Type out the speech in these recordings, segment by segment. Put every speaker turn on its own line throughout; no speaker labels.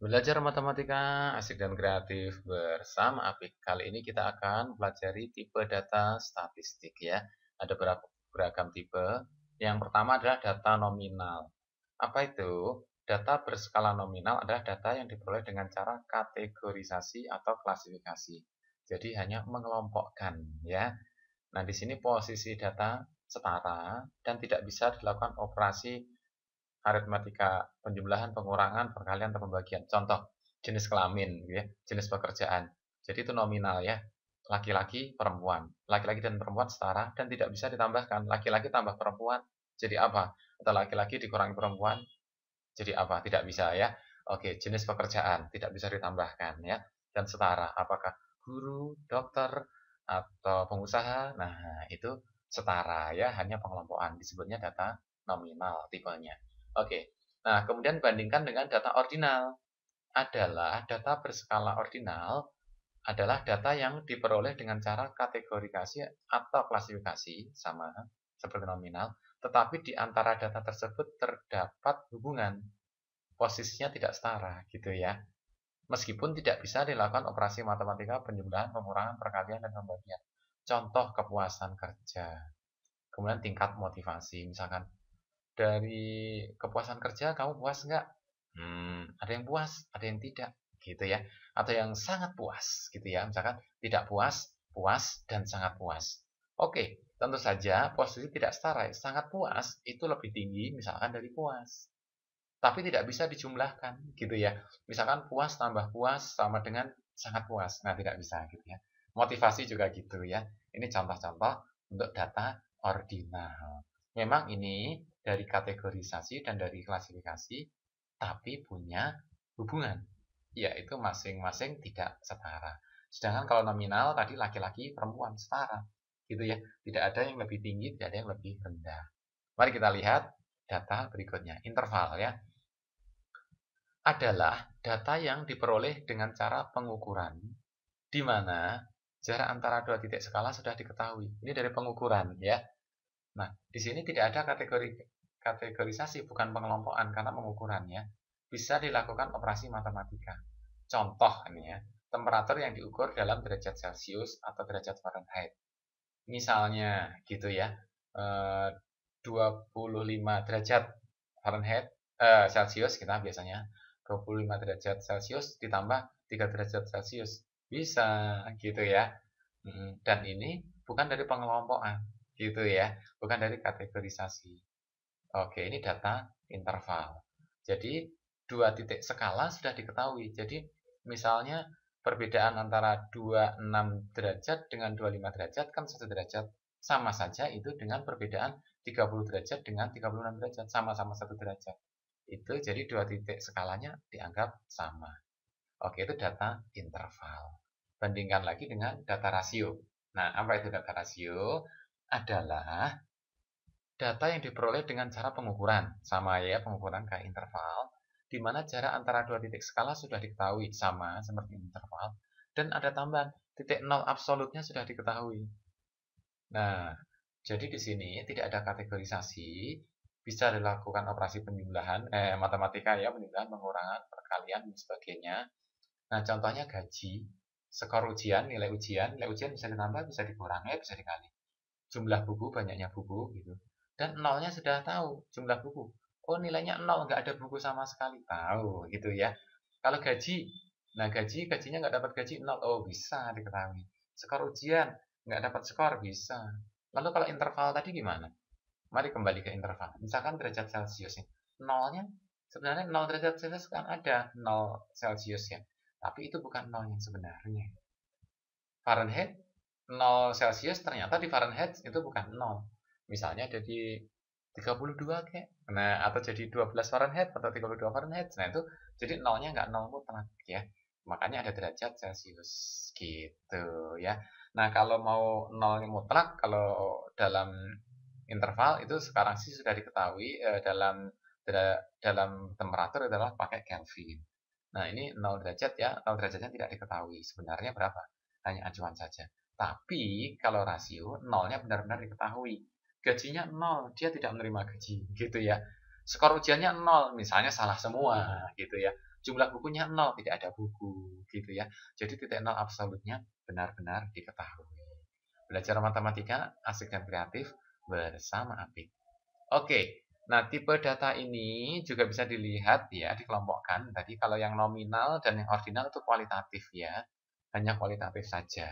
Belajar matematika asik dan kreatif bersama Apik. Kali ini kita akan pelajari tipe data statistik ya. Ada beragam tipe. Yang pertama adalah data nominal. Apa itu? Data berskala nominal adalah data yang diperoleh dengan cara kategorisasi atau klasifikasi. Jadi hanya mengelompokkan ya. Nah, di sini posisi data setara dan tidak bisa dilakukan operasi aritmatika, penjumlahan, pengurangan, perkalian, atau pembagian. Contoh, jenis kelamin, gitu ya, jenis pekerjaan. Jadi itu nominal ya, laki-laki, perempuan. Laki-laki dan perempuan setara dan tidak bisa ditambahkan. Laki-laki tambah perempuan, jadi apa? Atau laki-laki dikurangi perempuan, jadi apa? Tidak bisa ya. Oke, jenis pekerjaan tidak bisa ditambahkan ya. Dan setara, apakah guru, dokter, atau pengusaha? Nah, itu setara ya, hanya pengelompokan. Disebutnya data nominal tipenya. Oke. Nah, kemudian bandingkan dengan data ordinal. Adalah data berskala ordinal adalah data yang diperoleh dengan cara kategorisasi atau klasifikasi sama seperti nominal, tetapi di antara data tersebut terdapat hubungan posisinya tidak setara gitu ya. Meskipun tidak bisa dilakukan operasi matematika penjumlahan, pengurangan, perkalian, dan pembagian. Contoh kepuasan kerja. Kemudian tingkat motivasi. Misalkan dari kepuasan kerja kamu puas nggak? Ada yang puas, ada yang tidak gitu ya. Atau yang sangat puas gitu ya. Misalkan tidak puas, puas, dan sangat puas. Oke, tentu saja posisi tidak setara. Sangat puas itu lebih tinggi misalkan dari puas, tapi tidak bisa dijumlahkan gitu ya. Misalkan puas tambah puas sama dengan sangat puas. Nah, tidak bisa gitu ya. Motivasi juga gitu ya. Ini contoh-contoh untuk data ordinal. Memang ini dari kategorisasi dan dari klasifikasi, tapi punya hubungan, yaitu masing-masing tidak setara. Sedangkan kalau nominal tadi laki-laki perempuan setara gitu ya. Tidak ada yang lebih tinggi, tidak ada yang lebih rendah. Mari kita lihat data berikutnya, interval ya, adalah data yang diperoleh dengan cara pengukuran, di mana jarak antara dua titik skala sudah diketahui. Ini dari pengukuran ya. Nah, di sini tidak ada kategorisasi, bukan pengelompokan karena pengukurannya bisa dilakukan operasi matematika. Contoh ini ya, temperatur yang diukur dalam derajat Celcius atau derajat Fahrenheit. Misalnya gitu ya, 25 derajat Fahrenheit, Celcius kita biasanya 25 derajat Celcius ditambah 3 derajat Celcius. Bisa gitu ya. Dan ini bukan dari pengelompokan gitu ya, bukan dari kategorisasi. Oke, ini data interval. Jadi dua titik skala sudah diketahui. Jadi misalnya perbedaan antara 26 derajat dengan 25 derajat kan 1 derajat. Sama saja itu dengan perbedaan 30 derajat dengan 36 derajat. Sama-sama 1 derajat. Itu jadi dua titik skalanya dianggap sama. Oke, itu data interval. Bandingkan lagi dengan data rasio. Nah, apa itu data rasio? Adalah data yang diperoleh dengan cara pengukuran. Sama ya, pengukuran kayak interval, di mana jarak antara dua titik skala sudah diketahui, sama seperti interval. Dan ada tambahan, titik nol absolutnya sudah diketahui. Nah, jadi di sini tidak ada kategorisasi, bisa dilakukan operasi penjumlahan, matematika ya, penjumlahan, pengurangan, perkalian, dan sebagainya. Nah, contohnya gaji, skor ujian, nilai ujian bisa ditambah, bisa dikurangi, bisa dikali. Jumlah buku, banyaknya buku, gitu. Dan nolnya sudah tahu, jumlah buku. Oh, nilainya nol, nggak ada buku sama sekali. Tahu, gitu ya. Kalau gaji, nah gajinya nggak dapat gaji nol. Oh, bisa diketahui. Skor ujian, nggak dapat skor, bisa. Lalu kalau interval tadi gimana? Mari kembali ke interval. Misalkan derajat Celcius nih. Nolnya, sebenarnya 0 derajat Celcius kan ada 0 Celcius ya. Tapi itu bukan nol yang sebenarnya. Fahrenheit 0 Celcius ternyata di Fahrenheit itu bukan 0. Misalnya ada di 32 kayak. Nah, atau jadi 12 Fahrenheit atau 32 Fahrenheit. Nah, itu jadi nolnya nggak nol mutlak ya. Makanya ada derajat Celcius gitu ya. Nah, kalau mau nol mutlak, kalau dalam interval itu sekarang sih sudah diketahui dalam temperatur adalah pakai Kelvin. Nah, ini 0 derajat ya, 0 derajatnya tidak diketahui. Sebenarnya berapa? Hanya acuan saja. Tapi kalau rasio, nolnya benar-benar diketahui. Gajinya nol, dia tidak menerima gaji, gitu ya. skor ujiannya 0, misalnya salah semua gitu ya. Jumlah bukunya 0, tidak ada buku gitu ya. Jadi titik nol absolutnya benar-benar diketahui. Belajar matematika asik dan kreatif bersama Apik. Oke, nah tipe data ini juga bisa dilihat ya, dikelompokkan. Tadi kalau yang nominal dan yang ordinal itu kualitatif ya, hanya kualitatif saja,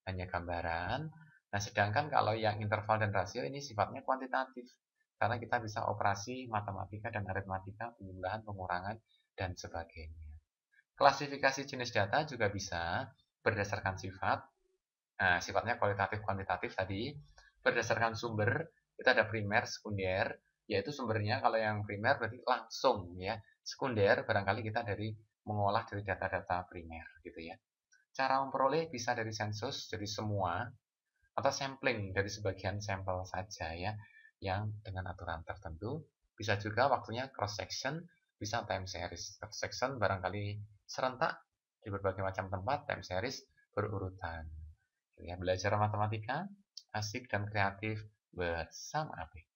hanya gambaran. Nah, sedangkan kalau yang interval dan rasio ini sifatnya kuantitatif, karena kita bisa operasi matematika dan aritmatika, penjumlahan, pengurangan, dan sebagainya. Klasifikasi jenis data juga bisa berdasarkan sifat. Nah, sifatnya kualitatif kuantitatif tadi berdasarkan sumber. Kita ada primer, sekunder, yaitu sumbernya kalau yang primer berarti langsung ya. Sekunder barangkali kita dari mengolah dari data-data primer gitu ya. Cara memperoleh bisa dari sensus, jadi semua, atau sampling dari sebagian sampel saja ya, yang dengan aturan tertentu. Bisa juga waktunya cross section, bisa time series. Cross section barangkali serentak di berbagai macam tempat, time series berurutan. Ya, belajar matematika asik dan kreatif bersama Apik.